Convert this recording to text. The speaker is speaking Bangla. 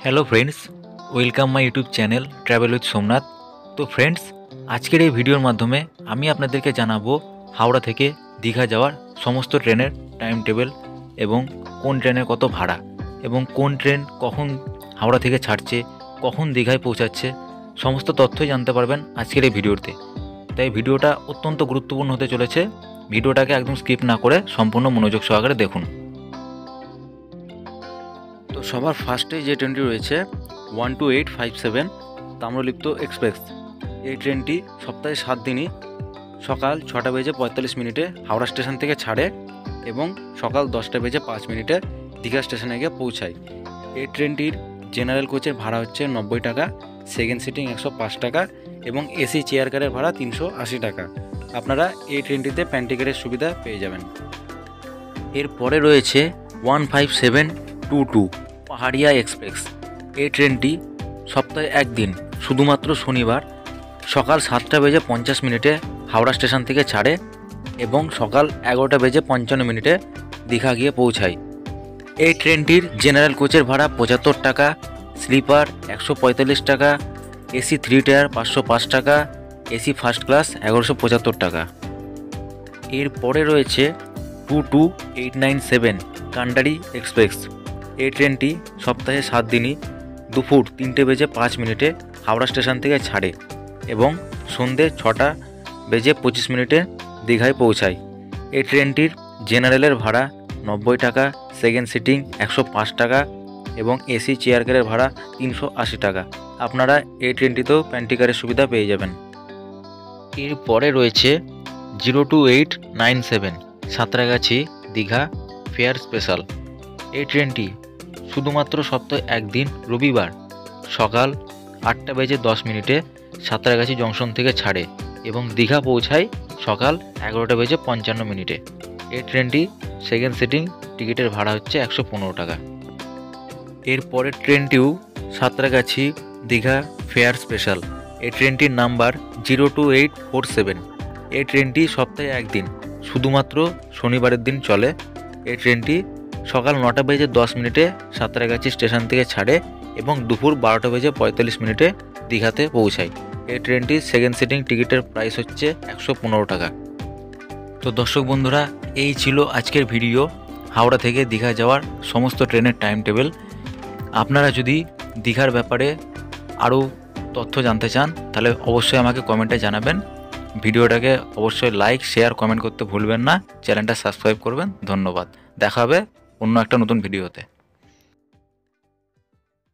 Hello friends, welcome my YouTube channel travel with Somnath. তো ফ্রেন্ডস, আজকের এই ভিডিওর মাধ্যমে আমি আপনাদেরকে জানাবো হাওড়া থেকে দীঘা যাওয়ার সমস্ত ট্রেনের টাইম টেবিল এবং কোন ট্রেনের কত ভাড়া এবং কোন ট্রেন কখন হাওড়া থেকে ছাড়ছে, কখন দীঘায় পৌঁছাচ্ছে, সমস্ত তথ্যই জানতে পারবেন আজকের এই ভিডিওতে। তাই ভিডিওটা অত্যন্ত গুরুত্বপূর্ণ হতে চলেছে। ভিডিওটাকে একদম স্কিপ না করে সম্পূর্ণ মনোযোগ সহকারে দেখুন। তো সবার ফার্স্টে যে ট্রেনটি রয়েছে 12857 তাম্রলিপ্ত এক্সপ্রেস। এই ট্রেনটি সপ্তাহে 7 দিনই সকাল 6:45 হাওড়া স্টেশন থেকে ছাড়ে এবং সকাল 10:05 দীঘা স্টেশনে গিয়ে পৌঁছায়। এই ট্রেনটির জেনারেল কোচের ভাড়া হচ্ছে 90 টাকা, সেকেন্ড সিটিং 105 টাকা এবং এসি চেয়ার কারের ভাড়া 380 টাকা। আপনারা এই ট্রেনটিতে প্যান্টিকারের সুবিধা পেয়ে যাবেন। এরপরে রয়েছে 15722 পাহাড়িয়া এক্সপ্রেস। এই ট্রেনটি সপ্তাহে একদিন শুধুমাত্র শনিবার সকাল 7:50 হাওড়া স্টেশন থেকে ছাড়ে এবং সকাল 11:55 দীঘা গিয়ে পৌঁছায়। এই ট্রেনটির জেনারেল কোচের ভাড়া 75 টাকা, স্লিপার 145 টাকা, এসি 3 টায়ার 505 টাকা, এসি ফার্স্ট ক্লাস 1175 টাকা। এরপরে রয়েছে 22897 কান্ডারি এক্সপ্রেস। এই ট্রেনটি সপ্তাহে 7 দিনই দুপুর 3:05 হাওড়া স্টেশন থেকে ছাড়ে এবং সন্ধে 6:25 দীঘায় পৌঁছায়। এই ট্রেনটির জেনারেলের ভাড়া 90 টাকা, সেকেন্ড সিটিং 105 টাকা এবং এসি চেয়ার কারের ভাড়া 380 টাকা। আপনারা এই ট্রেনটিতেও প্যান্টিকারের সুবিধা পেয়ে যাবেন। এরপরে রয়েছে 02897 সাঁতরাগাছি দীঘা ফেয়ার স্পেশাল। এই ট্রেনটি শুধুমাত্র সপ্তাহে একদিন রবিবার সকাল 8:10 সাঁতরাগাছি জংশন থেকে ছাড়ে এবং দীঘা পৌঁছায় সকাল 11:55। এই ট্রেনটি সেকেন্ড সিটিং, টিকিটের ভাড়া হচ্ছে 115 টাকা। এরপরের ট্রেনটিও সাঁতরাগাছি দীঘা ফেয়ার স্পেশাল। এই ট্রেনটির নাম্বার 02847। এই ট্রেনটি সপ্তাহে একদিন শুধুমাত্র শনিবারের দিন চলে। এই ট্রেনটি সকাল 9:10 সাঁতরাগাছি স্টেশন থেকে ছাড়ে এবং দুপুর 12:45 দীঘাতে পৌঁছায়। এই ট্রেনটির সেকেন্ড সিটিং টিকিটের প্রাইস হচ্ছে 115 টাকা। তো দর্শক বন্ধুরা, এই ছিল আজকের ভিডিও হাওড়া থেকে দীঘা যাওয়ার সমস্ত ট্রেনের টাইম টেবিল। আপনারা যদি দীঘার ব্যাপারে আরও তথ্য জানতে চান তাহলে অবশ্যই আমাকে কমেন্টে জানাবেন। ভিডিওটাকে অবশ্যই লাইক, শেয়ার, কমেন্ট করতে ভুলবেন না। চ্যানেলটা সাবস্ক্রাইব করবেন। ধন্যবাদ। দেখা হবে অন্য একটা নতুন ভিডিওতে।